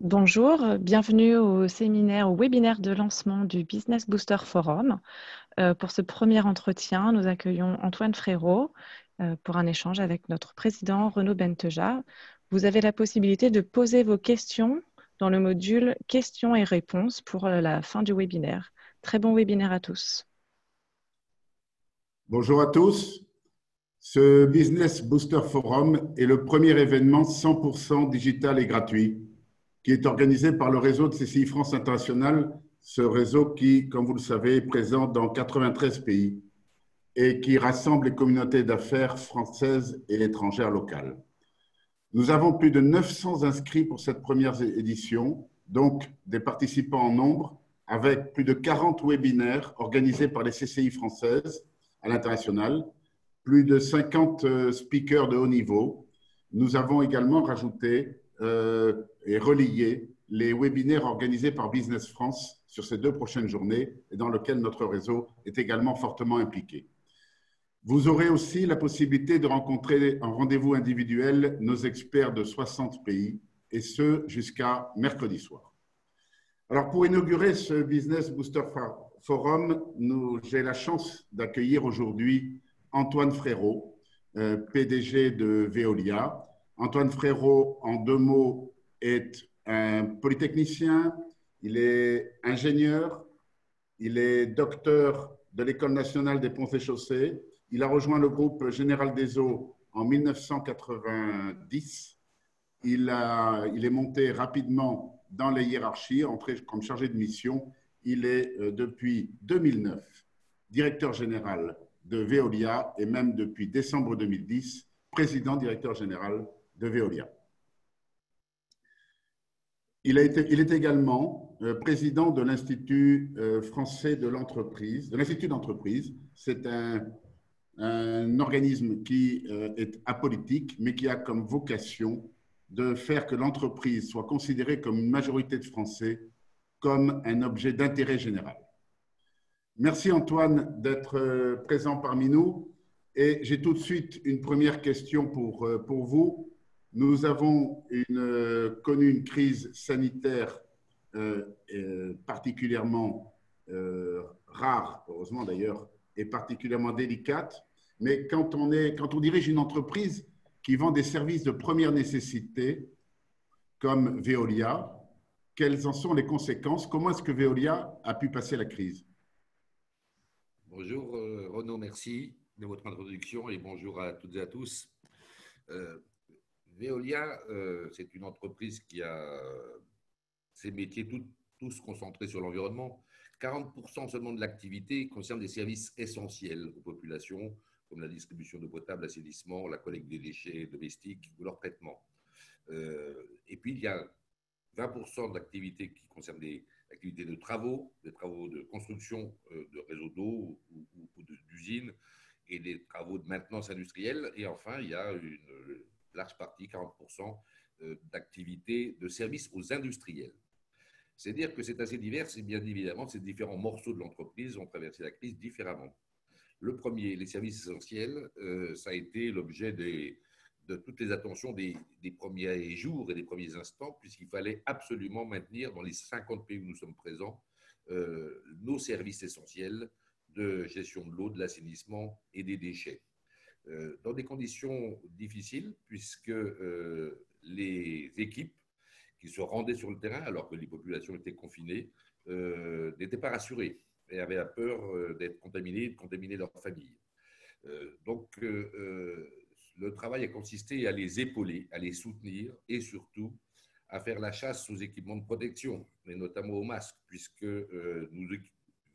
Bonjour, bienvenue au webinaire de lancement du Business Booster Forum. Pour ce premier entretien, nous accueillons Antoine Frérot pour un échange avec notre président Renaud Benteja. Vous avez la possibilité de poser vos questions dans le module questions et réponses pour la fin du webinaire. Très bon webinaire à tous. Bonjour à tous. Ce Business Booster Forum est le premier événement 100% digital et gratuit qui est organisé par le réseau de CCI France International, ce réseau qui, comme vous le savez, est présent dans 93 pays et qui rassemble les communautés d'affaires françaises et étrangères locales. Nous avons plus de 900 inscrits pour cette première édition, donc des participants en nombre, avec plus de 40 webinaires organisés par les CCI françaises à l'international, plus de 50 speakers de haut niveau. Nous avons également rajouté et relié les webinaires organisés par Business France sur ces 2 prochaines journées et dans lesquels notre réseau est également fortement impliqué. Vous aurez aussi la possibilité de rencontrer en rendez-vous individuel nos experts de 60 pays, et ce jusqu'à mercredi soir. Alors, pour inaugurer ce Business Booster Forum, j'ai la chance d'accueillir aujourd'hui Antoine Frérot, PDG de Veolia. Antoine Frérot, en 2 mots, est un polytechnicien, il est ingénieur, il est docteur de l'École nationale des ponts et chaussées. Il a rejoint le groupe Général des Eaux en 1990. Il est monté rapidement dans les hiérarchies, entré comme chargé de mission. Il est depuis 2009 directeur général de Veolia et même depuis décembre 2010, président-directeur général de Veolia. Il est également président de l'Institut français de l'entreprise, de l'Institut d'entreprise. C'est un organisme qui est apolitique, mais qui a comme vocation de faire que l'entreprise soit considérée comme une majorité de Français, comme un objet d'intérêt général. Merci Antoine d'être présent parmi nous. Et j'ai tout de suite une première question pour vous. Nous avons connu une crise sanitaire particulièrement rare, heureusement d'ailleurs, et particulièrement délicate. Mais quand on dirige une entreprise qui vend des services de première nécessité, comme Veolia, quelles en sont les conséquences? Comment est-ce que Veolia a pu passer la crise? Bonjour Renaud, merci de votre introduction et bonjour à toutes et à tous. Veolia, c'est une entreprise qui a ses métiers tous concentrés sur l'environnement. 40% seulement de l'activité concerne des services essentiels aux populations, comme la distribution d'eau potable, l'assainissement, la collecte des déchets domestiques ou leur traitement. Et puis, il y a 20% d'activités qui concernent des activités de travaux, des travaux de construction de réseaux d'eau ou d'usines et des travaux de maintenance industrielle. Et enfin, il y a une large partie, 40%, d'activités de services aux industriels. C'est-à-dire que c'est assez divers et bien évidemment, ces différents morceaux de l'entreprise ont traversé la crise différemment. Le premier, les services essentiels, ça a été l'objet de toutes les attentions des premiers jours et des premiers instants, puisqu'il fallait absolument maintenir dans les 50 pays où nous sommes présents nos services essentiels de gestion de l'eau, de l'assainissement et des déchets. Dans des conditions difficiles, puisque les équipes qui se rendaient sur le terrain, alors que les populations étaient confinées, n'étaient pas rassurées et avaient la peur d'être contaminées et de contaminer leur famille. Donc, le travail a consisté à les épauler, à les soutenir et surtout à faire la chasse aux équipements de protection, mais notamment aux masques, puisque nous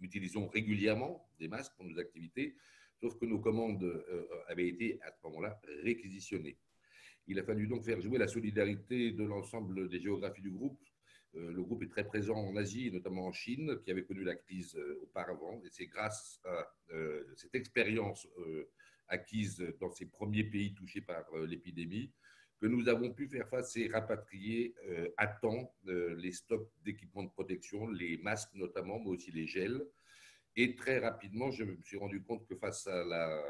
utilisons régulièrement des masques pour nos activités, sauf que nos commandes avaient été à ce moment-là réquisitionnées. Il a fallu donc faire jouer la solidarité de l'ensemble des géographies du groupe. Le groupe est très présent en Asie, notamment en Chine, qui avait connu la crise auparavant, et c'est grâce à cette expérience acquise dans ces premiers pays touchés par l'épidémie, que nous avons pu faire face et rapatrier à temps les stocks d'équipements de protection, les masques notamment, mais aussi les gels. Et très rapidement, je me suis rendu compte que face à la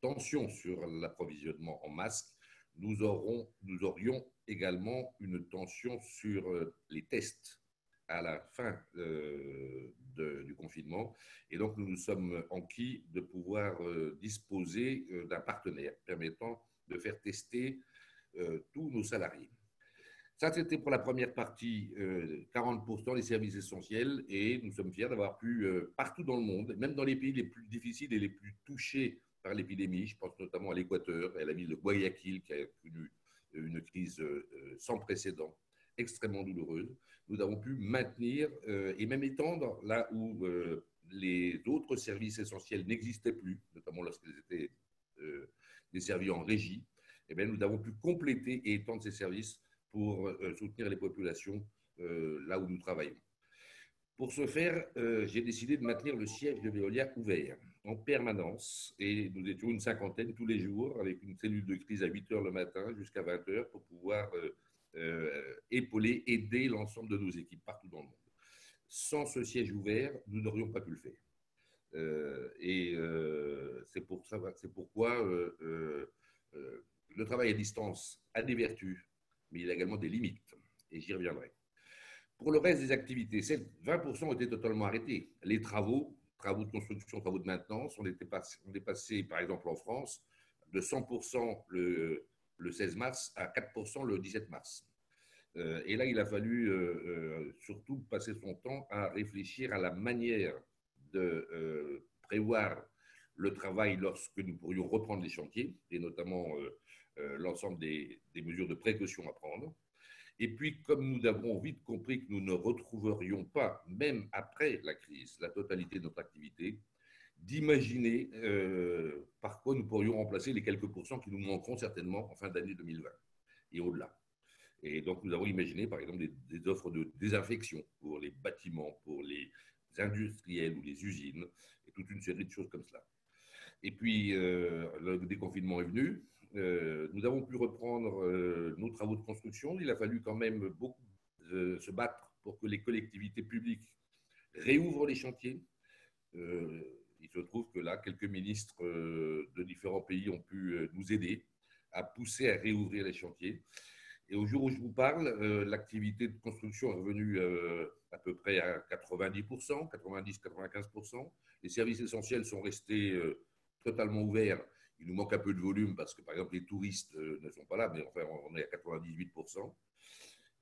tension sur l'approvisionnement en masques, nous aurions également une tension sur les tests à la fin du confinement. Et donc, nous nous sommes enquis de pouvoir disposer d'un partenaire permettant de faire tester tous nos salariés. Ça, c'était pour la première partie, 40% des services essentiels. Et nous sommes fiers d'avoir pu, partout dans le monde, même dans les pays les plus difficiles et les plus touchés par l'épidémie, je pense notamment à l'Équateur et à la ville de Guayaquil, qui a connu une crise sans précédent, extrêmement douloureuse, nous avons pu maintenir et même étendre là où les autres services essentiels n'existaient plus, notamment lorsqu'ils étaient desservis en régie. Eh bien, nous avons pu compléter et étendre ces services pour soutenir les populations là où nous travaillons. Pour ce faire, j'ai décidé de maintenir le siège de Veolia ouvert en permanence et nous étions une cinquantaine tous les jours avec une cellule de crise à 8 h le matin jusqu'à 20 h pour pouvoir épauler, aider l'ensemble de nos équipes partout dans le monde. Sans ce siège ouvert, nous n'aurions pas pu le faire. C'est pourquoi le travail à distance a des vertus, mais il a également des limites, et j'y reviendrai. Pour le reste des activités, 20% ont été totalement arrêtés. Les travaux de construction, travaux de maintenance, on est passé, par exemple en France, de 100% le 16 mars à 4% le 17 mars. Et là, il a fallu surtout passer son temps à réfléchir à la manière de prévoir le travail lorsque nous pourrions reprendre les chantiers, et notamment l'ensemble des mesures de précaution à prendre. Et puis, comme nous avons vite compris que nous ne retrouverions pas, même après la crise, la totalité de notre activité, d'imaginer par quoi nous pourrions remplacer les quelques pourcents qui nous manqueront certainement en fin d'année 2020 et au-delà. Et donc, nous avons imaginé, par exemple, des offres de désinfection pour les bâtiments, pour les industriels ou les usines, et toute une série de choses comme cela. Et puis, le déconfinement est venu. Nous avons pu reprendre nos travaux de construction. Il a fallu quand même beaucoup se battre pour que les collectivités publiques réouvrent les chantiers. Il se trouve que là, quelques ministres de différents pays ont pu nous aider à pousser à réouvrir les chantiers. Et au jour où je vous parle, l'activité de construction est revenue à peu près à 90%, 90-95%. Les services essentiels sont restés totalement ouverts. Il nous manque un peu de volume parce que, par exemple, les touristes ne sont pas là, mais enfin, on est à 98%.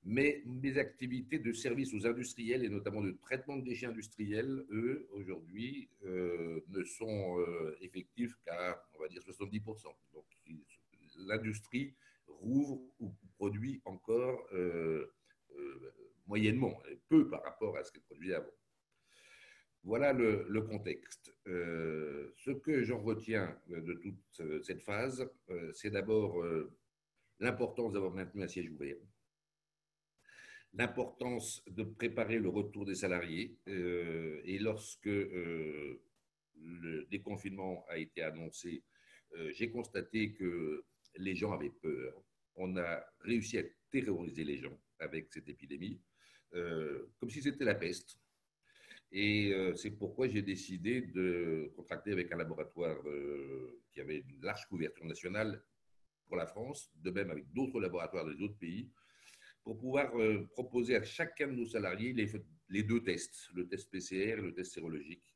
Mais les activités de service aux industriels et notamment de traitement de déchets industriels, eux, aujourd'hui, ne sont effectifs qu'à, on va dire, 70%. Donc, l'industrie rouvre ou produit encore moyennement, peu par rapport à ce qu'elle produisait avant. Voilà le contexte. Ce que j'en retiens de toute cette phase, c'est d'abord l'importance d'avoir maintenu un siège ouvert, l'importance de préparer le retour des salariés. Et lorsque le déconfinement a été annoncé, j'ai constaté que les gens avaient peur. On a réussi à terroriser les gens avec cette épidémie, comme si c'était la peste. Et c'est pourquoi j'ai décidé de contracter avec un laboratoire qui avait une large couverture nationale pour la France, de même avec d'autres laboratoires des autres pays, pour pouvoir proposer à chacun de nos salariés les deux tests, le test PCR et le test sérologique,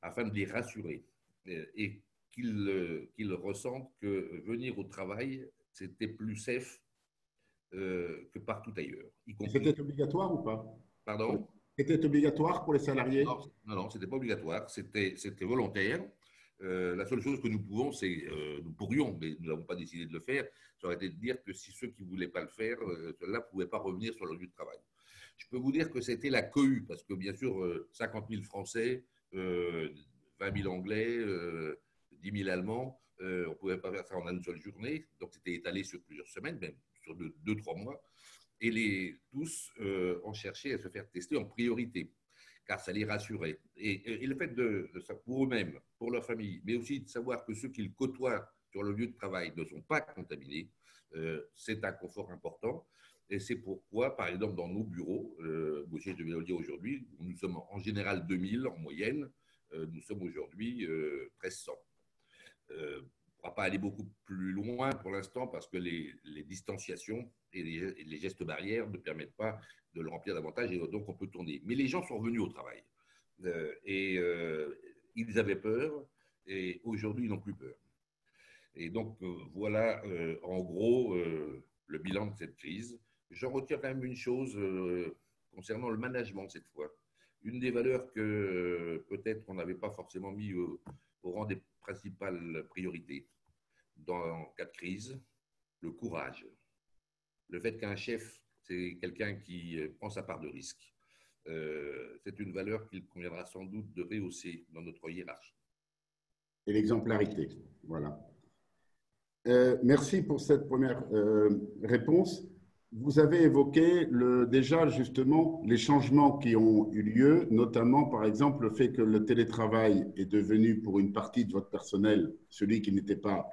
afin de les rassurer et qu'ils ressentent que venir au travail, c'était plus safe que partout ailleurs. C'était obligatoire ou pas? Pardon? C'était obligatoire pour les salariés? Non, ce n'était pas obligatoire, c'était volontaire. La seule chose que nous pouvons, nous pourrions, mais nous n'avons pas décidé de le faire, ça aurait été de dire que si ceux qui ne voulaient pas le faire, ceux-là ne pouvaient pas revenir sur leur lieu de travail. Je peux vous dire que c'était la cohue, parce que bien sûr, 50 000 Français, 20 000 Anglais, 10 000 Allemands, on ne pouvait pas faire ça en une seule journée, donc c'était étalé sur plusieurs semaines, même sur 2-3 mois. Et tous ont cherché à se faire tester en priorité, car ça les rassurait. Et le fait de ça pour eux-mêmes, pour leur famille, mais aussi de savoir que ceux qu'ils côtoient sur le lieu de travail ne sont pas contaminés, c'est un confort important. Et c'est pourquoi, par exemple, dans nos bureaux, au siège de Veolia aujourd'hui, nous sommes en général 2000 en moyenne, nous sommes aujourd'hui 1300. pourra pas aller beaucoup plus loin pour l'instant parce que les distanciations et les gestes barrières ne permettent pas de le remplir davantage et donc on peut tourner. Mais les gens sont revenus au travail et ils avaient peur et aujourd'hui ils n'ont plus peur. Et donc voilà en gros le bilan de cette crise. J'en retiens quand même une chose concernant le management cette fois. Une des valeurs que peut-être on n'avait pas forcément mis au rang des principales priorités dans cas de crise, le courage. Le fait qu'un chef, c'est quelqu'un qui prend sa part de risque. C'est une valeur qu'il conviendra sans doute de rehausser dans notre hiérarchie. Et l'exemplarité, voilà. Merci pour cette première réponse. Vous avez évoqué déjà justement les changements qui ont eu lieu, notamment par exemple le fait que le télétravail est devenu pour une partie de votre personnel, celui qui n'était pas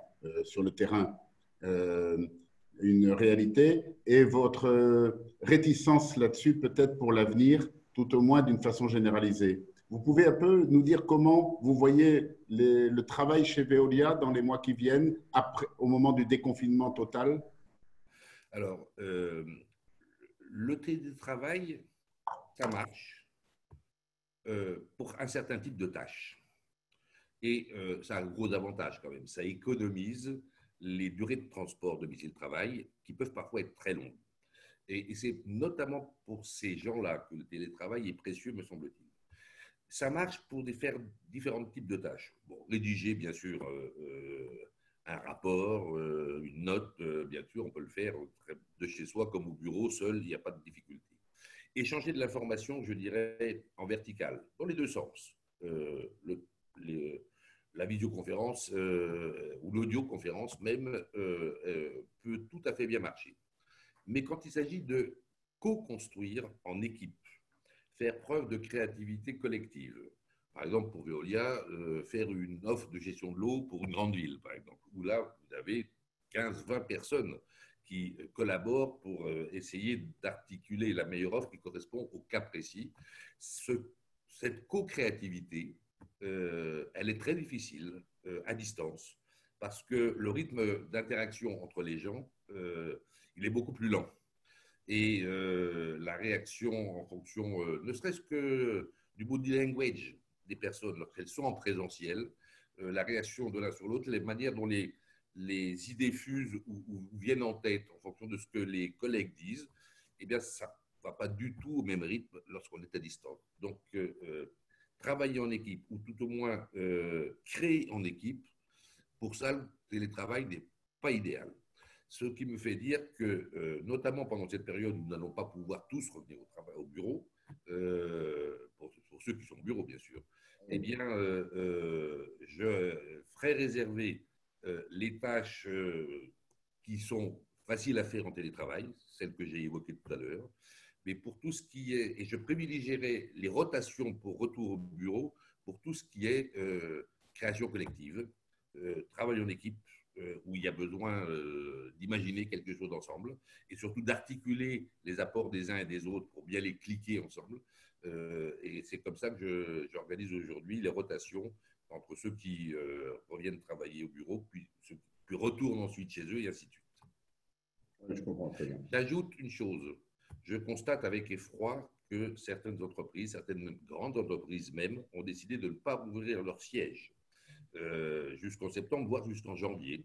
sur le terrain, une réalité, et votre réticence là-dessus peut-être pour l'avenir, tout au moins d'une façon généralisée. Vous pouvez un peu nous dire comment vous voyez le travail chez Veolia dans les mois qui viennent, au moment du déconfinement total? Alors, le télétravail, ça marche pour un certain type de tâches. Et ça a un gros avantage quand même. Ça économise les durées de transport domicile-travail qui peuvent parfois être très longues. Et c'est notamment pour ces gens-là que le télétravail est précieux, me semble-t-il. Ça marche pour faire différents types de tâches. Bon, rédiger, bien sûr, un rapport, une note, bien sûr, on peut le faire de chez soi comme au bureau, seul, il n'y a pas de difficulté. Échanger de l'information, je dirais, en vertical, dans les deux sens. La visioconférence ou l'audioconférence même peut tout à fait bien marcher. Mais quand il s'agit de co-construire en équipe, faire preuve de créativité collective, par exemple pour Veolia, faire une offre de gestion de l'eau pour une grande ville, par exemple, où là, vous avez 15-20 personnes qui collaborent pour essayer d'articuler la meilleure offre qui correspond au cas précis. Cette co-créativité, elle est très difficile à distance parce que le rythme d'interaction entre les gens, il est beaucoup plus lent. Et la réaction en fonction, ne serait-ce que du body language des personnes lorsqu'elles sont en présentiel, la réaction de l'un sur l'autre, les manières dont les idées fusent ou viennent en tête en fonction de ce que les collègues disent, eh bien, ça ne va pas du tout au même rythme lorsqu'on est à distance. Donc, travailler en équipe, ou tout au moins créer en équipe, pour ça, le télétravail n'est pas idéal. Ce qui me fait dire que, notamment pendant cette période où nous n'allons pas pouvoir tous revenir au bureau, pour ceux qui sont au bureau, bien sûr, eh bien, je ferai réserver les tâches qui sont faciles à faire en télétravail, celles que j'ai évoquées tout à l'heure, mais pour tout ce qui est, et je privilégierai les rotations pour retour au bureau, pour tout ce qui est création collective, travail en équipe, où il y a besoin d'imaginer quelque chose ensemble et surtout d'articuler les apports des uns et des autres pour bien les cliquer ensemble. Et c'est comme ça que j'organise aujourd'hui les rotations entre ceux qui reviennent travailler au bureau, puis ceux qui retournent ensuite chez eux et ainsi de suite. Je comprends très bien. J'ajoute une chose. Je constate avec effroi que certaines entreprises, certaines grandes entreprises même, ont décidé de ne pas ouvrir leur siège jusqu'en septembre, voire jusqu'en janvier.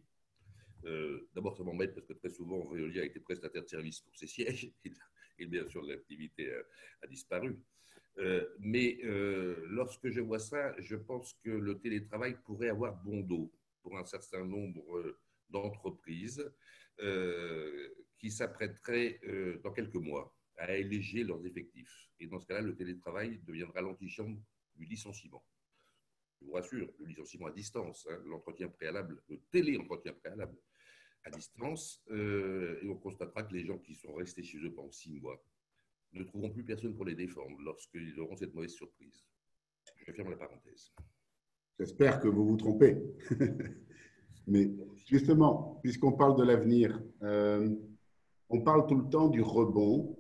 D'abord, ça m'embête parce que très souvent, Veolia a été prestataire de service pour ses sièges et bien sûr, l'activité a disparu. Mais lorsque je vois ça, je pense que le télétravail pourrait avoir bon dos pour un certain nombre d'entreprises qui s'apprêteraient dans quelques mois à alléger leurs effectifs. Et dans ce cas-là, le télétravail deviendra l'antichambre du licenciement. Je vous rassure, le licenciement à distance, hein, l'entretien préalable, le télé-entretien préalable à distance, et on constatera que les gens qui sont restés chez eux pendant 6 mois ne trouveront plus personne pour les défendre lorsqu'ils auront cette mauvaise surprise. Je ferme la parenthèse. J'espère que vous vous trompez. Mais justement, puisqu'on parle de l'avenir, on parle tout le temps du rebond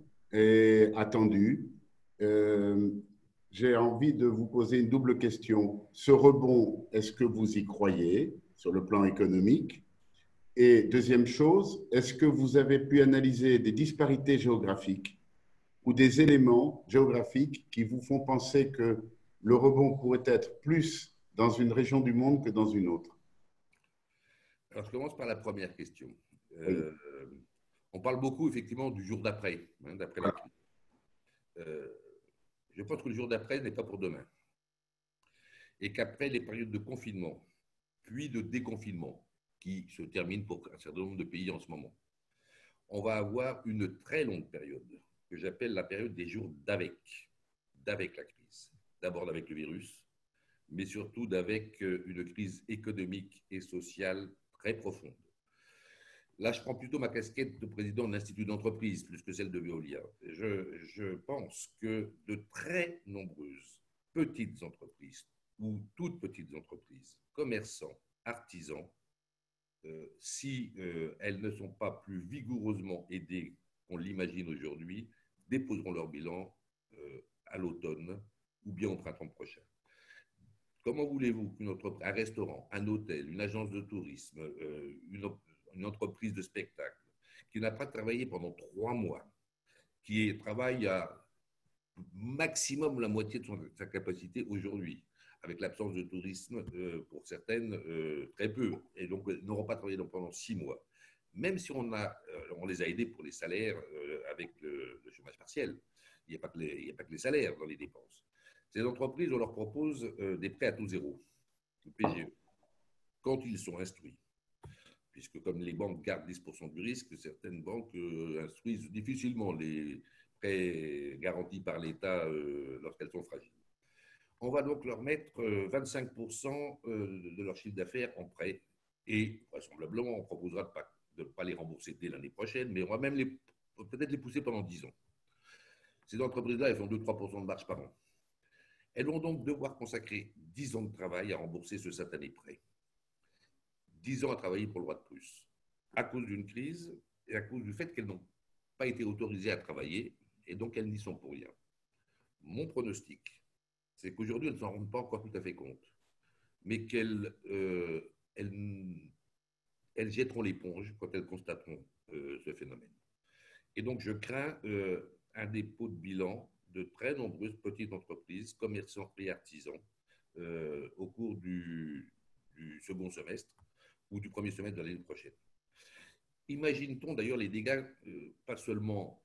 attendu. J'ai envie de vous poser une double question. Ce rebond, est-ce que vous y croyez? sur le plan économique? Et deuxième chose, est-ce que vous avez pu analyser des disparités géographiques ou des éléments géographiques qui vous font penser que le rebond pourrait être plus dans une région du monde que dans une autre? Alors, je commence par la première question. Oui. On parle beaucoup, effectivement, du jour d'après, d'après la crise. Je pense que le jour d'après n'est pas pour demain. Et qu'après les périodes de confinement, puis de déconfinement, qui se terminent pour un certain nombre de pays en ce moment, on va avoir une très longue période, que j'appelle la période des jours d'avec la crise. D'abord avec le virus, mais surtout d'avec une crise économique et sociale très profonde. Là, je prends plutôt ma casquette de président de l'Institut d'entreprise, plus que celle de Veolia. Je pense que de très nombreuses petites entreprises, ou toutes petites entreprises, commerçants, artisans, si elles ne sont pas plus vigoureusement aidées qu'on l'imagine aujourd'hui, déposeront leur bilan à l'automne ou bien au printemps prochain. Comment voulez-vous un restaurant, un hôtel, une agence de tourisme, une entreprise de spectacle, qui n'a pas travaillé pendant 3 mois, qui travaille à maximum la moitié de sa capacité aujourd'hui, avec l'absence de tourisme pour certaines, très peu, et donc n'auront pas travaillé pendant 6 mois. Même si on les a aidés pour les salaires avec le chômage partiel, il n'y a pas que les salaires dans les dépenses. Ces entreprises, on leur propose des prêts à taux zéro, le PGE, quand ils sont instruits. Puisque comme les banques gardent 10% du risque, certaines banques instruisent difficilement les prêts garantis par l'État lorsqu'elles sont fragiles. On va donc leur mettre 25% de leur chiffre d'affaires en prêt et vraisemblablement on proposera de ne pas les rembourser dès l'année prochaine, mais on va même peut-être les pousser pendant 10 ans. Ces entreprises-là, elles font 2-3% de marge par an. Elles vont donc devoir consacrer 10 ans de travail à rembourser ce satané prêt. 10 ans à travailler pour le droit de plus, à cause d'une crise et à cause du fait qu'elles n'ont pas été autorisées à travailler et donc elles n'y sont pour rien. Mon pronostic, c'est qu'aujourd'hui, elles ne s'en rendent pas encore tout à fait compte, mais qu'elles jetteront l'éponge quand elles constateront ce phénomène. Et donc, je crains un dépôt de bilan de très nombreuses petites entreprises, commerçants et artisans au cours du second semestre ou du premier semestre de l'année prochaine. Imagine-t-on d'ailleurs les dégâts, pas seulement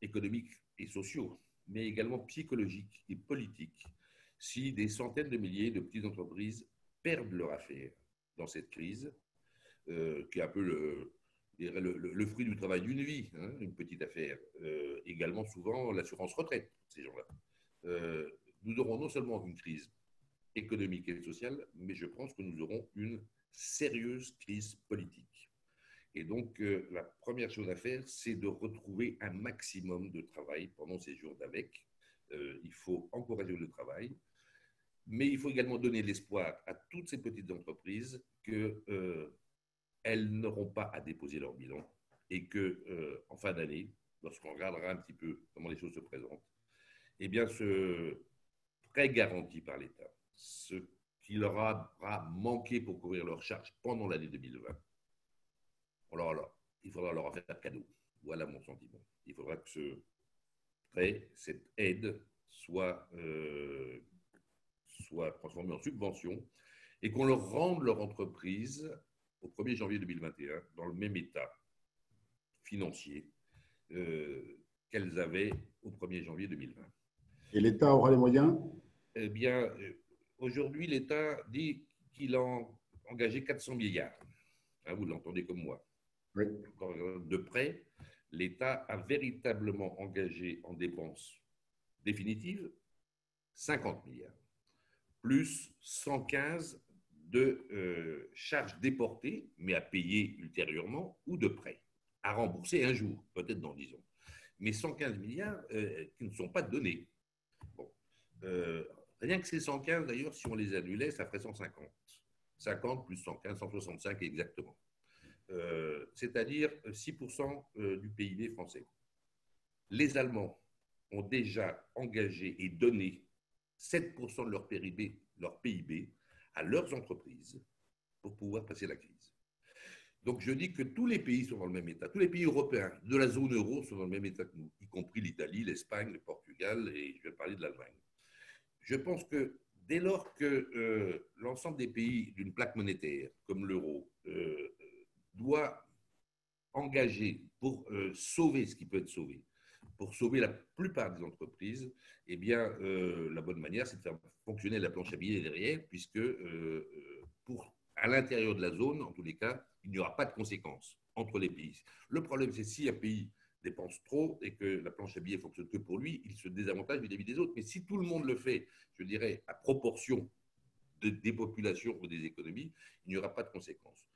économiques et sociaux, mais également psychologiques et politiques, si des centaines de milliers de petites entreprises perdent leur affaire dans cette crise, qui est un peu le fruit du travail d'une vie, hein, une petite affaire. Également souvent l'assurance retraite, ces gens-là. Nous aurons non seulement une crise économique et sociale, mais je pense que nous aurons une sérieuse crise politique. Et donc, la première chose à faire, c'est de retrouver un maximum de travail pendant ces jours d'avec. Il faut encourager le travail, mais il faut également donner l'espoir à toutes ces petites entreprises qu'elles n'auront pas à déposer leur bilan et qu'en fin d'année, lorsqu'on regardera un petit peu comment les choses se présentent, eh bien, ce prêt garanti par l'État, ce qui leur aura manqué pour couvrir leurs charges pendant l'année 2020, il faudra leur en faire cadeau. Voilà mon sentiment. Il faudra que ce prêt, cette aide, soit transformée en subvention et qu'on leur rende leur entreprise au 1er janvier 2021 dans le même état financier qu'elles avaient au 1er janvier 2020. Et l'État aura les moyens? Eh bien, aujourd'hui, l'État dit qu'il a engagé 400 milliards. Hein, vous l'entendez comme moi. Oui. De près, l'État a véritablement engagé en dépenses définitives 50 milliards, plus 115 de charges déportées, mais à payer ultérieurement, ou de prêts, à rembourser un jour, peut-être dans 10 ans. Mais 115 milliards qui ne sont pas donnés. Bon. Rien que ces 115, d'ailleurs, si on les annulait, ça ferait 150. 50 plus 115, 165 exactement. C'est-à-dire 6% du PIB français. Les Allemands ont déjà engagé et donné 7% de leur PIB à leurs entreprises pour pouvoir passer la crise. Donc je dis que tous les pays sont dans le même état, tous les pays européens de la zone euro sont dans le même état que nous, y compris l'Italie, l'Espagne, le Portugal, et je vais parler de l'Allemagne. Je pense que dès lors que l'ensemble des pays d'une plaque monétaire comme l'euro doit engager pour sauver ce qui peut être sauvé, pour sauver la plupart des entreprises, eh bien, la bonne manière, c'est de faire fonctionner la planche à billets derrière, puisque à l'intérieur de la zone, en tous les cas, il n'y aura pas de conséquences entre les pays. Le problème, c'est si un pays dépense trop et que la planche à billets ne fonctionne que pour lui, il se désavantage vis-à-vis des autres. Mais si tout le monde le fait, je dirais, à proportion des populations ou des économies, il n'y aura pas de conséquences.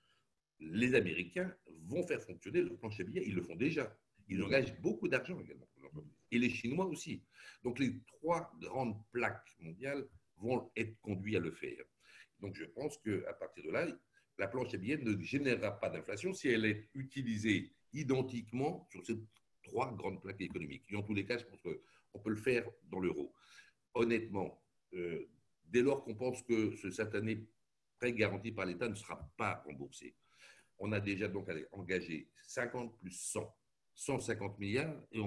Les Américains vont faire fonctionner le planche à billets, ils le font déjà. Ils engagent beaucoup d'argent également pour l'entreprise. Et les Chinois aussi. Donc les trois grandes plaques mondiales vont être conduits à le faire. Donc je pense qu'à partir de là, la planche à billets ne générera pas d'inflation si elle est utilisée identiquement sur ces trois grandes plaques économiques. Et en tous les cas, je pense qu'on peut le faire dans l'euro. Honnêtement, dès lors qu'on pense que ce satané prêt garanti par l'État ne sera pas remboursé, on a déjà donc engagé 50 plus 100, 150 milliards, et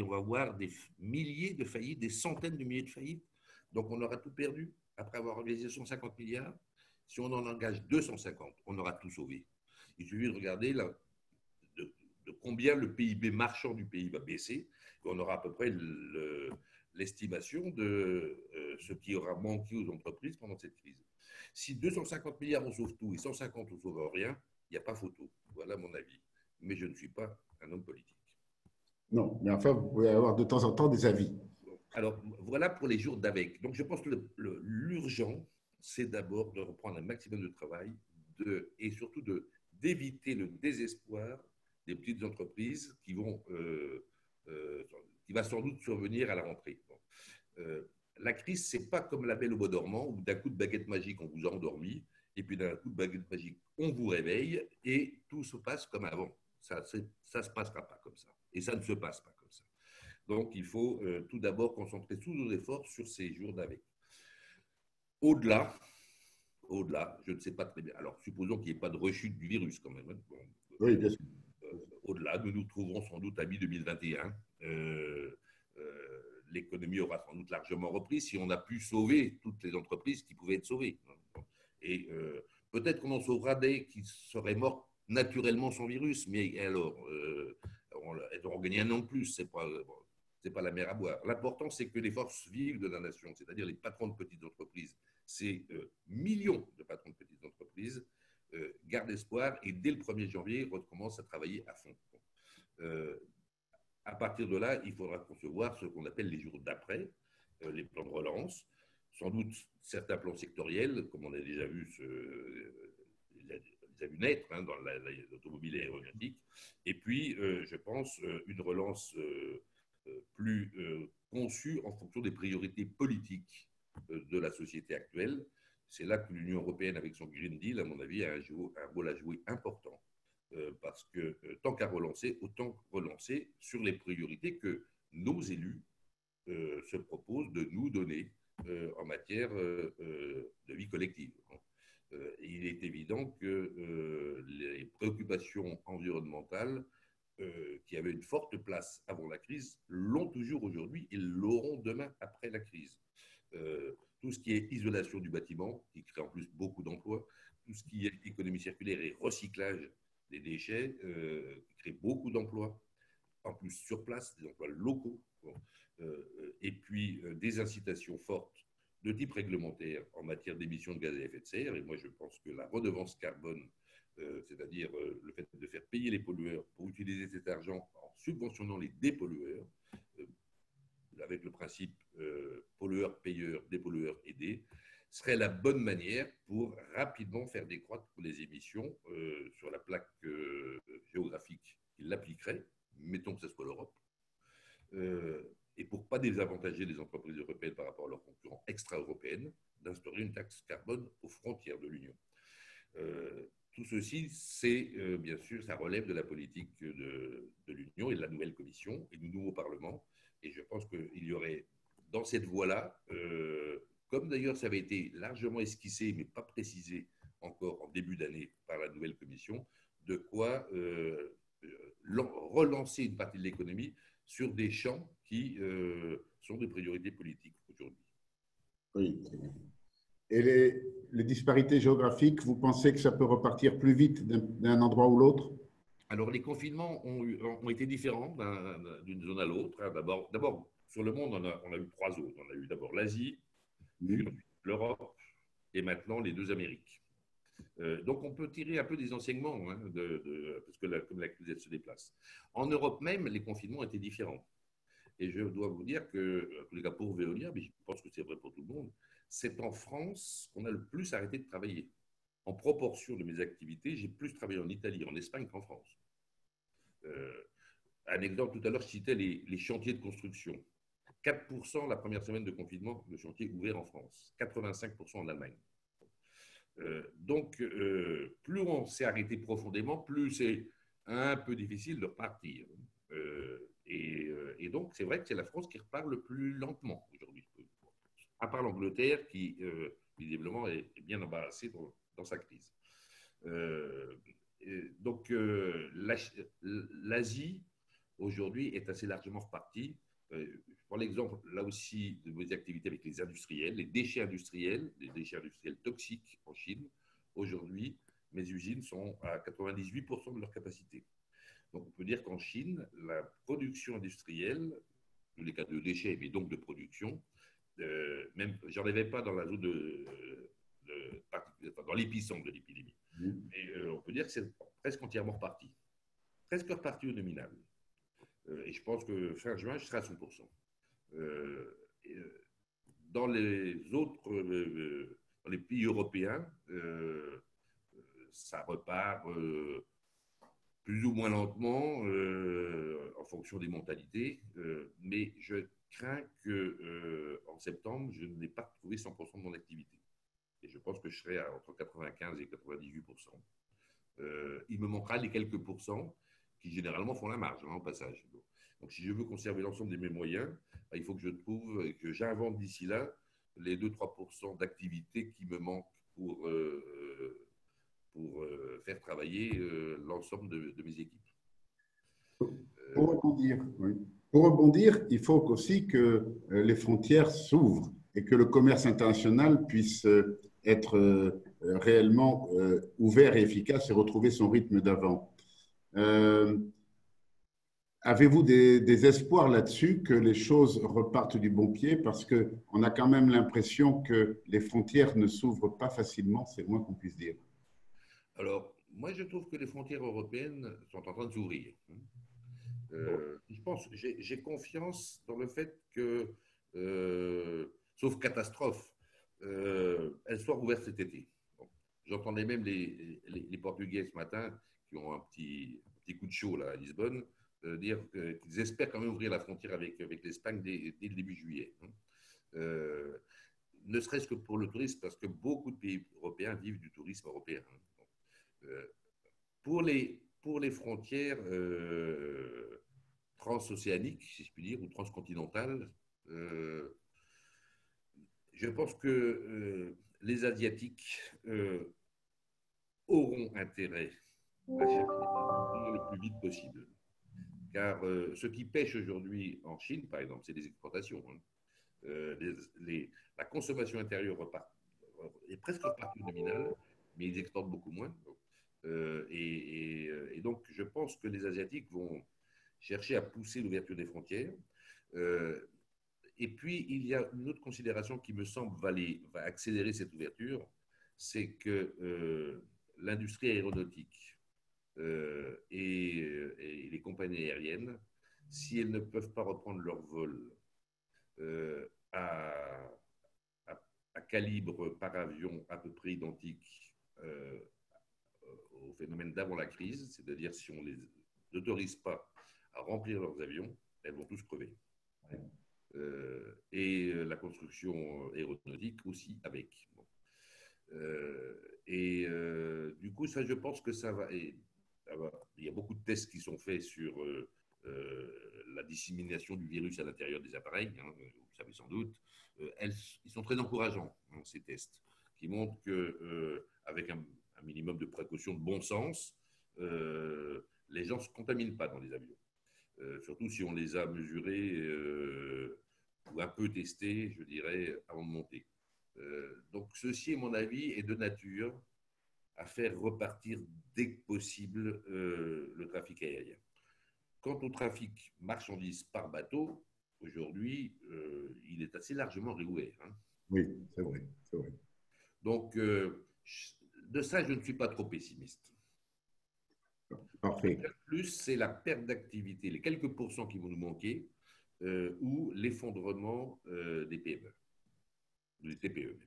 on va voir des milliers de faillites, des centaines de milliers de faillites. Donc on aura tout perdu après avoir engagé 150 milliards. Si on en engage 250, on aura tout sauvé. Il suffit de regarder de combien le PIB marchand du pays va baisser, on aura à peu près l'estimation de ce qui aura manqué aux entreprises pendant cette crise. Si 250 milliards on sauve tout et 150 on ne sauve rien, il n'y a pas photo. Voilà mon avis. Mais je ne suis pas un homme politique. Non, mais enfin, vous pouvez avoir de temps en temps des avis. Alors, voilà pour les jours d'avec. Donc, je pense que l'urgent, c'est d'abord de reprendre un maximum de travail et surtout d'éviter le désespoir des petites entreprises qui va sans doute survenir à la rentrée. Bon. La crise, ce n'est pas comme la Belle au bois dormant, où d'un coup de baguette magique, on vous a endormi, et puis d'un coup de baguette magique, on vous réveille, et tout se passe comme avant. Ça ne se passera pas comme ça. Et ça ne se passe pas comme ça. Donc, il faut tout d'abord concentrer tous nos efforts sur ces jours d'avec. Au-delà, je ne sais pas très bien. Alors, supposons qu'il n'y ait pas de rechute du virus quand même. Bon, oui, bien sûr. Au-delà, nous nous trouverons sans doute à mi-2021. L'économie aura sans doute largement repris si on a pu sauver toutes les entreprises qui pouvaient être sauvées. Et peut-être qu'on en sauvera des qui seraient mortes naturellement sans virus, mais alors, elles auront gagné un an de plus. C'est pas la mer à boire. L'important, c'est que les forces vives de la nation, c'est-à-dire les patrons de petites entreprises, ces millions de patrons de petites entreprises, gardent espoir et dès le 1er janvier, recommencent à travailler à fond. À partir de là, il faudra concevoir ce qu'on appelle les jours d'après, les plans de relance, sans doute certains plans sectoriels, comme on a déjà vu les a vu naître dans l'automobile et l'aéronautique, et puis, je pense, une relance plus conçue en fonction des priorités politiques de la société actuelle. C'est là que l'Union européenne, avec son Green Deal, à mon avis, a un rôle à jouer important. Parce que tant qu'à relancer, autant relancer sur les priorités que nos élus se proposent de nous donner en matière de vie collective. Il est évident que les préoccupations environnementales qui avaient une forte place avant la crise l'ont toujours aujourd'hui et l'auront demain après la crise. Tout ce qui est isolation du bâtiment, qui crée en plus beaucoup d'emplois, tout ce qui est économie circulaire et recyclage des déchets, qui crée beaucoup d'emplois, en plus sur place, des emplois locaux, et puis des incitations fortes de type réglementaire en matière d'émissions de gaz à effet de serre. Et moi, je pense que la redevance carbone, c'est-à-dire le fait de faire payer les pollueurs pour utiliser cet argent en subventionnant les dépollueurs, avec le principe pollueur-payeur, dépollueur-aidé, serait la bonne manière pour rapidement faire décroître les émissions sur la plaque géographique qui l'appliquerait, mettons que ce soit l'Europe, et pour ne pas désavantager les entreprises européennes par rapport à leurs concurrents extra-européennes, d'instaurer une taxe carbone aux frontières de l'Union. Tout ceci, c'est bien sûr, ça relève de la politique de l'Union et de la nouvelle Commission et du nouveau Parlement. Et je pense qu'il y aurait, dans cette voie-là, comme d'ailleurs ça avait été largement esquissé, mais pas précisé encore en début d'année par la nouvelle commission, de quoi relancer une partie de l'économie sur des champs qui sont des priorités politiques aujourd'hui. Oui. Et les disparités géographiques, vous pensez que ça peut repartir plus vite d'un endroit ou l'autre? Alors, les confinements ont été différents d'une zone à l'autre. D'abord, sur le monde, on a eu trois zones. On a eu d'abord l'Asie, puis l'Europe, et maintenant les deux Amériques. Donc, on peut tirer un peu des enseignements, hein, parce que comme la crise se déplace. En Europe même, les confinements étaient différents. Et je dois vous dire que, en tous les cas pour Veolia, mais je pense que c'est vrai pour tout le monde, c'est en France qu'on a le plus arrêté de travailler. En proportion de mes activités, j'ai plus travaillé en Italie, en Espagne qu'en France. Un exemple, tout à l'heure, je citais les chantiers de construction. 4% la première semaine de confinement de chantiers ouverts en France, 85% en Allemagne. Donc, plus on s'est arrêté profondément, plus c'est un peu difficile de repartir. Et donc, c'est vrai que c'est la France qui repart le plus lentement aujourd'hui, à part l'Angleterre qui, visiblement, est bien embarrassée dans sa crise. Donc, l'Asie, aujourd'hui, est assez largement repartie. Je prends l'exemple, là aussi, de mes activités avec les industriels, les déchets industriels toxiques en Chine. Aujourd'hui, mes usines sont à 98% de leur capacité. Donc, on peut dire qu'en Chine, la production industrielle, dans les cas de déchets, mais donc de production, même, j'en avais pas dans la zone dans l'épicentre de l'épidémie. Mais on peut dire que c'est presque entièrement reparti. Presque reparti au nominal. Et je pense que fin juin, je serai à 100%. Dans les autres, dans les pays européens, ça repart plus ou moins lentement en fonction des mentalités, mais je crains qu'en septembre, je n'ai pas retrouvé 100% de mon activité. Et je pense que je serai entre 95 et 98%. Il me manquera les quelques pourcents qui généralement font la marge, hein, au passage. Donc, si je veux conserver l'ensemble de mes moyens, il faut que je trouve et que j'invente d'ici là les 2-3% d'activité qui me manquent pour faire travailler l'ensemble de mes équipes. Pour rebondir, oui. Pour rebondir, il faut aussi que les frontières s'ouvrent et que le commerce international puisse être réellement ouvert et efficace et retrouver son rythme d'avant. Avez-vous des espoirs là-dessus que les choses repartent du bon pied? Parce qu'on a quand même l'impression que les frontières ne s'ouvrent pas facilement, c'est le moins qu'on puisse dire. Alors, moi, je trouve que les frontières européennes sont en train de s'ouvrir. Je pense, j'ai confiance dans le fait que, sauf catastrophe, elles soient ouvertes cet été. Bon, j'entendais même les Portugais ce matin qui ont un petit coup de chaud là, à Lisbonne, dire qu'ils espèrent quand même ouvrir la frontière avec l'Espagne dès le début juillet. Ne serait-ce que pour le tourisme, parce que beaucoup de pays européens vivent du tourisme européen. Pour les frontières transocéaniques, si je puis dire, ou transcontinentales, je pense que les Asiatiques auront intérêt à chercher le plus vite possible. Car ce qui pêche aujourd'hui en Chine, par exemple, c'est les exportations. La consommation intérieure est presque repartie au nominal, mais ils exportent beaucoup moins. Et donc, je pense que les Asiatiques vont chercher à pousser l'ouverture des frontières. Et puis, il y a une autre considération qui me semble va accélérer cette ouverture, c'est que l'industrie aéronautique et les compagnies aériennes, si elles ne peuvent pas reprendre leur vol à calibre par avion à peu près identique au phénomène d'avant la crise, c'est-à-dire si on ne les autorise pas à remplir leurs avions, elles vont tous crever. Et la construction aéronautique aussi avec. Bon. Du coup, ça, je pense que ça va. Il y a beaucoup de tests qui sont faits sur la dissémination du virus à l'intérieur des appareils, hein, vous savez sans doute. Ils sont très encourageants, hein, ces tests, qui montrent qu'avec un minimum de précaution, de bon sens, les gens ne se contaminent pas dans les avions. Surtout si on les a mesurés ou un peu testés, je dirais, avant de monter. Donc, ceci, à mon avis, est de nature à faire repartir dès que possible le trafic aérien. Quant au trafic marchandises par bateau, aujourd'hui, il est assez largement réouvert. Hein. Oui, c'est vrai, c'est vrai. Donc, de ça, je ne suis pas trop pessimiste. Parfait. Le plus, c'est la perte d'activité, les quelques pourcents qui vont nous manquer, ou l'effondrement des PME, des TPE.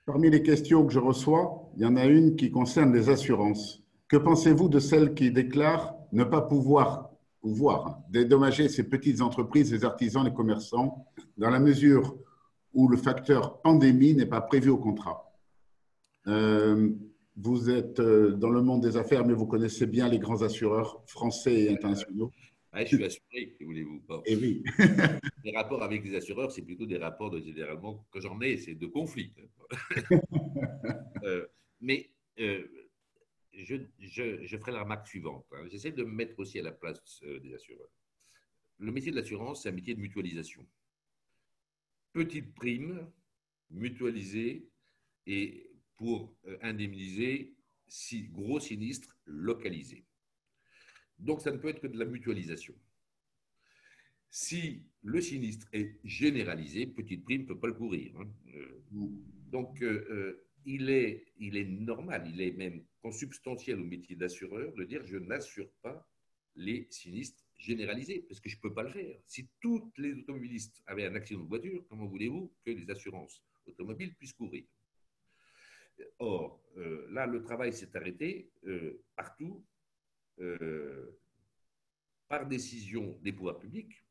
Parmi les questions que je reçois, il y en a une qui concerne les assurances. Que pensez-vous de celles qui déclarent ne pas pouvoir dédommager ces petites entreprises, les artisans, les commerçants, dans la mesure où le facteur pandémie n'est pas prévu au contrat? Vous êtes dans le monde des affaires, mais vous connaissez bien les grands assureurs français et internationaux. Je suis assuré, que voulez-vous pas. Et oui. Les rapports avec les assureurs, c'est plutôt des rapports généralement, que j'en ai, c'est de conflits. Mais je ferai la remarque suivante. Hein. J'essaie de me mettre aussi à la place des assureurs. Le métier de l'assurance, c'est un métier de mutualisation. Petite prime, mutualisée, et pour indemniser gros sinistres localisés. Donc, ça ne peut être que de la mutualisation. Si le sinistre est généralisé, petite prime ne peut pas le courir. Hein. Donc, il est normal, il est même consubstantiel au métier d'assureur de dire je n'assure pas les sinistres généralisés, parce que je ne peux pas le faire. Si tous les automobilistes avaient un accident de voiture, comment voulez-vous que les assurances automobiles puissent courir? Or, là, le travail s'est arrêté partout, par décision des pouvoirs publics,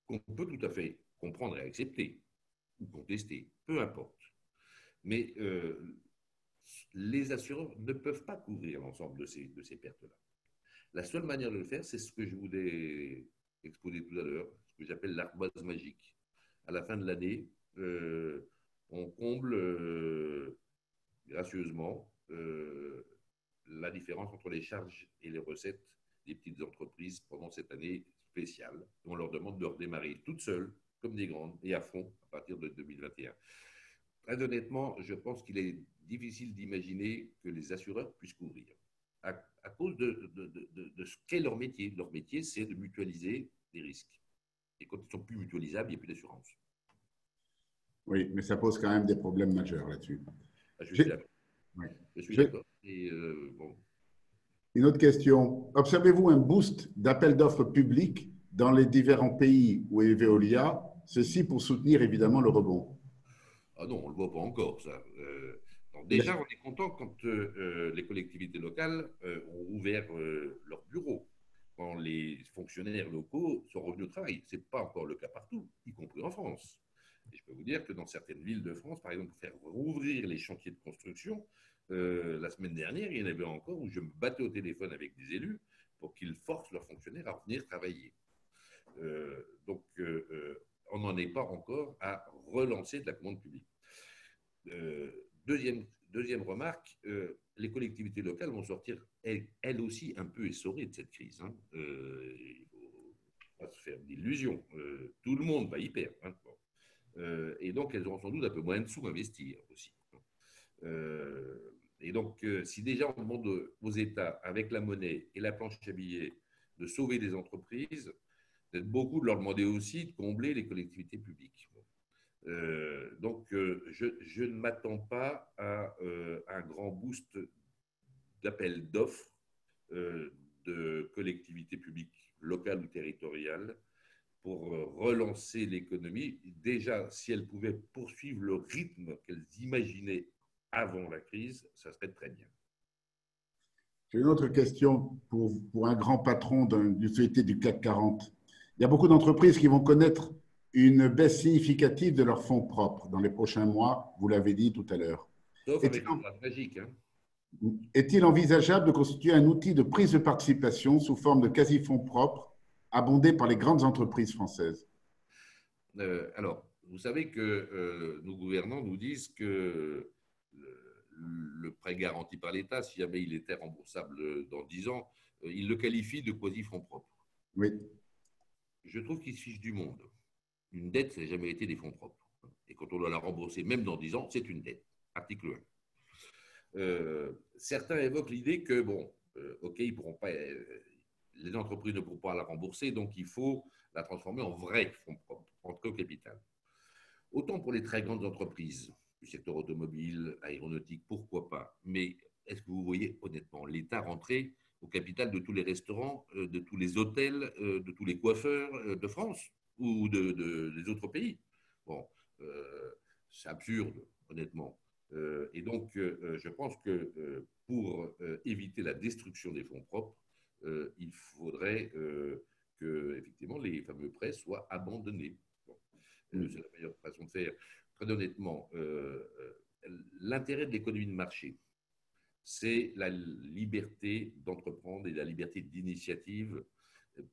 qu'on peut tout à fait comprendre et accepter, ou contester, peu importe. Mais les assureurs ne peuvent pas couvrir l'ensemble de ces pertes-là. La seule manière de le faire, c'est ce que je vous ai exposé tout à l'heure, ce que j'appelle l'ardoise magique. À la fin de l'année, on comble gracieusement la différence entre les charges et les recettes des petites entreprises pendant cette année spéciale. On leur demande de redémarrer toutes seules, comme des grandes, et à fond à partir de 2021. Très honnêtement, je pense qu'il est difficile d'imaginer que les assureurs puissent couvrir à cause de ce qu'est leur métier. Leur métier, c'est de mutualiser les risques. Et quand ils ne sont plus mutualisables, il n'y a plus d'assurance. Oui, mais ça pose quand même des problèmes majeurs là-dessus. Je suis d'accord. Oui. Je suis d'accord. Et bon. Une autre question. Observez-vous un boost d'appels d'offres publics dans les différents pays où est Veolia, ceci pour soutenir évidemment le rebond? Ah non, on ne le voit pas encore, ça. Donc déjà, on est content quand les collectivités locales ont ouvert leurs bureaux, quand les fonctionnaires locaux sont revenus au travail. Ce n'est pas encore le cas partout, y compris en France. Et je peux vous dire que dans certaines villes de France, par exemple, pour faire rouvrir les chantiers de construction, la semaine dernière, il y en avait encore où je me battais au téléphone avec des élus pour qu'ils forcent leurs fonctionnaires à revenir travailler. Donc, on n'en est pas encore à relancer de la commande publique. Deuxième remarque, les collectivités locales vont sortir, elles aussi, un peu essorées de cette crise. Hein. Il ne faut pas se faire d'illusions. Tout le monde va y perdre. Hein. Et donc, elles auront sans doute un peu moins de sous à investir aussi. Et donc, si déjà on demande aux États, avec la monnaie et la planche à billets, de sauver des entreprises, peut-être beaucoup de leur demander aussi de combler les collectivités publiques. Donc, je ne m'attends pas à un grand boost d'appels d'offres de collectivités publiques locales ou territoriales pour relancer l'économie. Déjà, si elles pouvaient poursuivre le rythme qu'elles imaginaient avant la crise, ça serait très bien. J'ai une autre question pour un grand patron d'une société du CAC 40. Il y a beaucoup d'entreprises qui vont connaître une baisse significative de leurs fonds propres dans les prochains mois, vous l'avez dit tout à l'heure. Sauf avec une phrase magique. Hein. Est-il envisageable de constituer un outil de prise de participation sous forme de quasi-fonds propres abondés par les grandes entreprises françaises? Alors, vous savez que nos gouvernants nous disent que le prêt garanti par l'État, si jamais il était remboursable dans 10 ans, il le qualifie de quasi-fonds propres. Oui. Je trouve qu'il se fiche du monde. Une dette, ça n'a jamais été des fonds propres. Et quand on doit la rembourser, même dans 10 ans, c'est une dette. Article 1. Certains évoquent l'idée que, bon, OK, ils pourront pas, les entreprises ne pourront pas la rembourser, donc il faut la transformer en vrai fonds propres, en capital. Autant pour les très grandes entreprises du secteur automobile, aéronautique, pourquoi pas. Mais est-ce que vous voyez honnêtement l'État rentrer au capital de tous les restaurants, de tous les hôtels, de tous les coiffeurs de France ou des autres pays? Bon, c'est absurde, honnêtement. Et donc, je pense que pour éviter la destruction des fonds propres, il faudrait que, effectivement, les fameux prêts soient abandonnés. Bon, c'est la meilleure façon de faire. Très honnêtement, l'intérêt de l'économie de marché, c'est la liberté d'entreprendre et la liberté d'initiative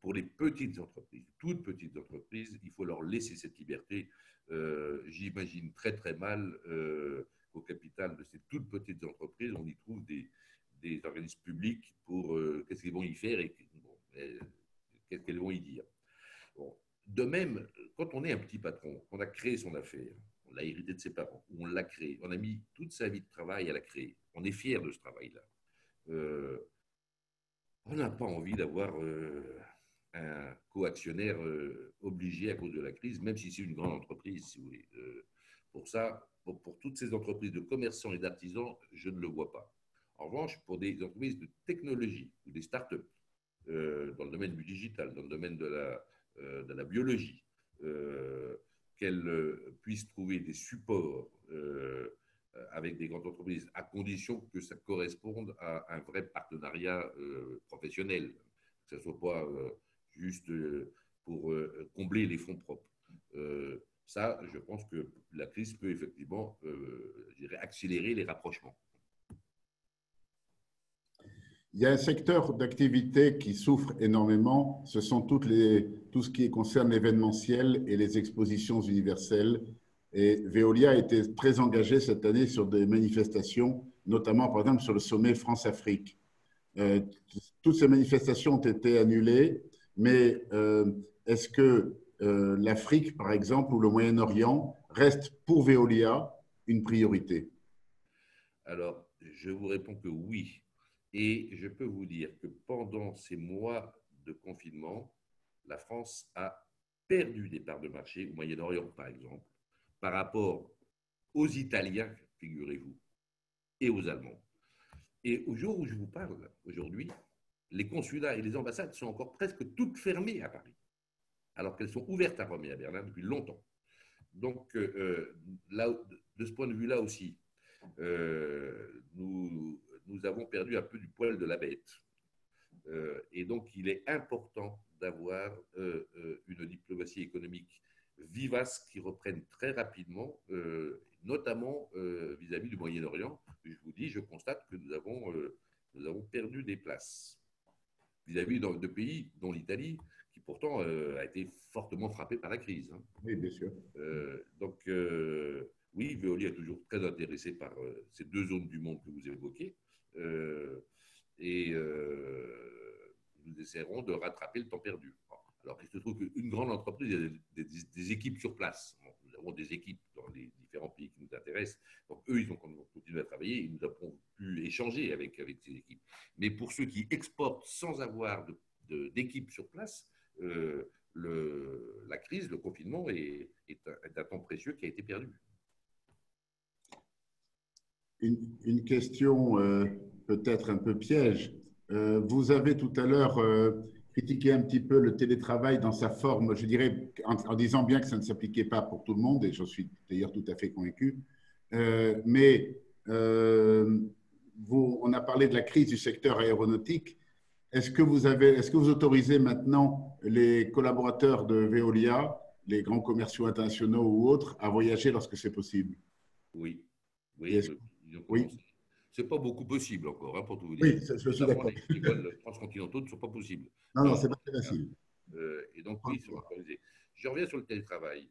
pour les petites entreprises, toutes petites entreprises. Il faut leur laisser cette liberté. J'imagine très très mal qu'au capital de ces toutes petites entreprises, on y trouve des organismes publics pour qu'est-ce qu'ils vont y faire et bon, qu'est-ce qu'elles vont y dire. Bon. De même, quand on est un petit patron, on a créé son affaire, on l'a hérité de ses parents, on l'a créé, on a mis toute sa vie de travail à la créer, on est fier de ce travail-là. On n'a pas envie d'avoir un co-actionnaire obligé à cause de la crise, même si c'est une grande entreprise, si vous voulez. Pour ça, pour toutes ces entreprises de commerçants et d'artisans, je ne le vois pas. En revanche, pour des entreprises de technologie ou des start-up, dans le domaine du digital, dans le domaine de la biologie, qu'elles puissent trouver des supports avec des grandes entreprises, à condition que ça corresponde à un vrai partenariat professionnel, que ce ne soit pas juste pour combler les fonds propres. Ça, je pense que la crise peut effectivement accélérer les rapprochements. Il y a un secteur d'activité qui souffre énormément, ce sont tout ce qui concerne l'événementiel et les expositions universelles. Et Veolia a été très engagé cette année sur des manifestations, notamment par exemple sur le sommet France-Afrique. Toutes ces manifestations ont été annulées, mais est-ce que l'Afrique, par exemple, ou le Moyen-Orient restent pour Veolia une priorité? Alors, je vous réponds que oui. Et je peux vous dire que pendant ces mois de confinement, la France a perdu des parts de marché au Moyen-Orient, par exemple, par rapport aux Italiens, figurez-vous, et aux Allemands. Et au jour où je vous parle, aujourd'hui, les consulats et les ambassades sont encore presque toutes fermées à Paris, alors qu'elles sont ouvertes à Rome et à Berlin depuis longtemps. Donc, là, de ce point de vue-là aussi, nous avons perdu un peu du poil de la bête. Et donc, il est important d'avoir une diplomatie économique vivace qui reprenne très rapidement, notamment vis-à-vis du Moyen-Orient. Je vous dis, je constate que nous avons perdu des places vis-à-vis de pays, dont l'Italie, qui pourtant a été fortement frappée par la crise. Hein. Oui, bien sûr. Donc, oui, Veolia est toujours très intéressé par ces deux zones du monde que vous évoquez. Et nous essaierons de rattraper le temps perdu. Alors, il se trouve qu'une grande entreprise, il y a des équipes sur place. Bon, nous avons des équipes dans les différents pays qui nous intéressent. Donc, eux, ils ont continué à travailler et nous avons pu échanger avec ces équipes. Mais pour ceux qui exportent sans avoir d'équipe sur place, la crise, le confinement est un temps précieux qui a été perdu. Une question peut-être un peu piège. Vous avez tout à l'heure critiqué un petit peu le télétravail dans sa forme, je dirais, en disant bien que ça ne s'appliquait pas pour tout le monde, et j'en suis d'ailleurs tout à fait convaincu. Mais on a parlé de la crise du secteur aéronautique. Est-ce que vous autorisez maintenant les collaborateurs de Veolia, les grands commerciaux internationaux ou autres, à voyager lorsque c'est possible? Oui, oui, oui. C'est pas beaucoup possible encore, hein, pour tout vous dire. Oui, je suis d'accord. Les vols transcontinentaux ne sont pas possibles. Non, c'est pas facile. Et donc, oui, ils sont autorisés. Je reviens sur le télétravail.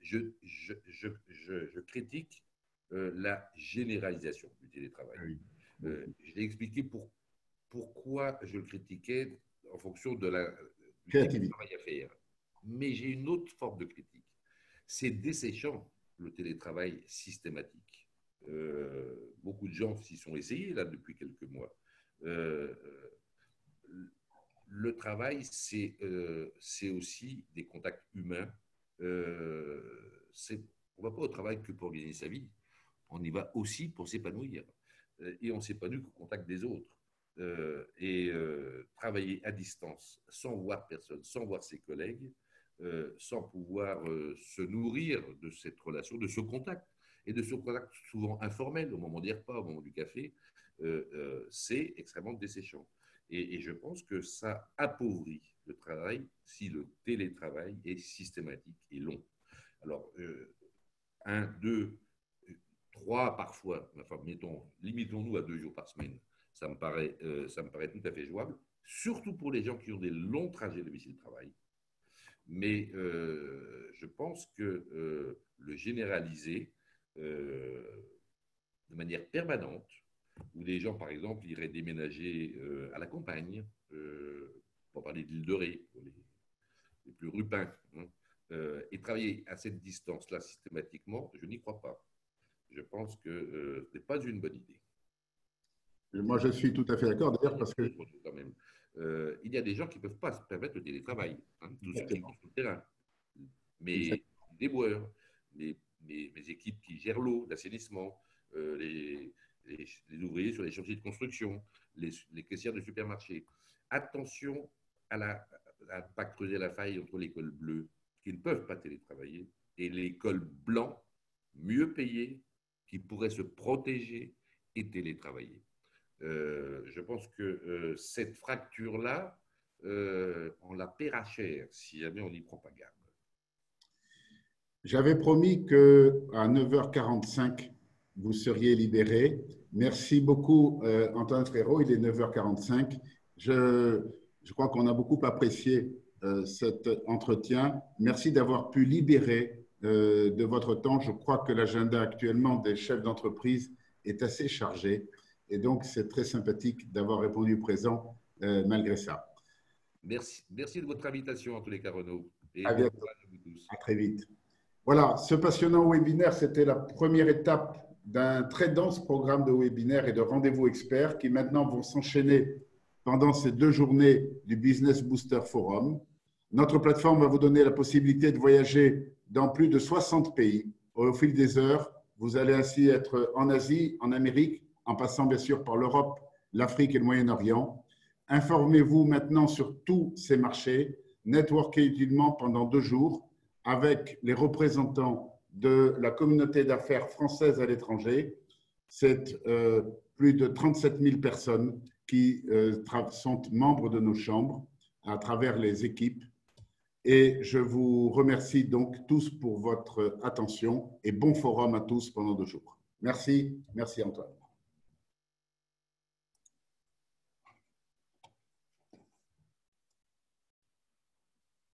Je critique la généralisation du télétravail. Oui. Je l'ai expliqué pourquoi je le critiquais en fonction du Créativité. télétravail à faire. Mais j'ai une autre forme de critique. C'est desséchant le télétravail systématique. Beaucoup de gens s'y sont essayés là depuis quelques mois. Le travail, c'est aussi des contacts humains. On ne va pas au travail que pour gagner sa vie. On y va aussi pour s'épanouir. Et on s'épanouit au contact des autres. Travailler à distance, sans voir personne, sans voir ses collègues, sans pouvoir se nourrir de cette relation, de ce contact, et de ce contact souvent informel au moment des repas, au moment du café, c'est extrêmement desséchant. Et je pense que ça appauvrit le travail si le télétravail est systématique et long. Alors, 1, 2, 3 parfois, enfin, limitons-nous à 2 jours par semaine. Ça me paraît tout à fait jouable, surtout pour les gens qui ont des longs trajets domicile-travail. Mais je pense que le généraliser de manière permanente, où des gens, par exemple, iraient déménager à la campagne, pour parler de l'île de Ré, pour les plus rupins, et travailler à cette distance-là systématiquement, je n'y crois pas. Je pense que ce n'est pas une bonne idée. Moi, je suis tout à fait d'accord, d'ailleurs, parce que… Quand même. Il y a des gens qui ne peuvent pas se permettre le télétravail, tous ceux qui sont sur le terrain. Mais les déboueurs, mes équipes qui gèrent l'eau, l'assainissement, les ouvriers sur les chantiers de construction, les caissières de supermarché. Attention à ne pas creuser la faille entre les cols bleus, qui ne peuvent pas télétravailler, et les cols blancs, mieux payés, qui pourraient se protéger et télétravailler. Je pense que cette fracture-là, on la paiera cher si jamais on n'y prend pas garde. J'avais promis qu'à 9h45, vous seriez libéré. Merci beaucoup, Antoine Frérot. Il est 9h45. Je crois qu'on a beaucoup apprécié cet entretien. Merci d'avoir pu libérer de votre temps. Je crois que l'agenda actuellement des chefs d'entreprise est assez chargé. Et donc, c'est très sympathique d'avoir répondu présent malgré ça. Merci de votre invitation, en tous les cas, Renaud. Et à bientôt. À très vite. Voilà, ce passionnant webinaire, c'était la première étape d'un très dense programme de webinaires et de rendez-vous experts qui maintenant vont s'enchaîner pendant ces 2 journées du Business Booster Forum. Notre plateforme va vous donner la possibilité de voyager dans plus de 60 pays. Au fil des heures, vous allez ainsi être en Asie, en Amérique, en passant bien sûr par l'Europe, l'Afrique et le Moyen-Orient. Informez-vous maintenant sur tous ces marchés, networkez utilement pendant 2 jours avec les représentants de la communauté d'affaires française à l'étranger. C'est plus de 37 000 personnes qui sont membres de nos chambres à travers les équipes. Et je vous remercie donc tous pour votre attention et bon forum à tous pendant 2 jours. Merci, merci Antoine.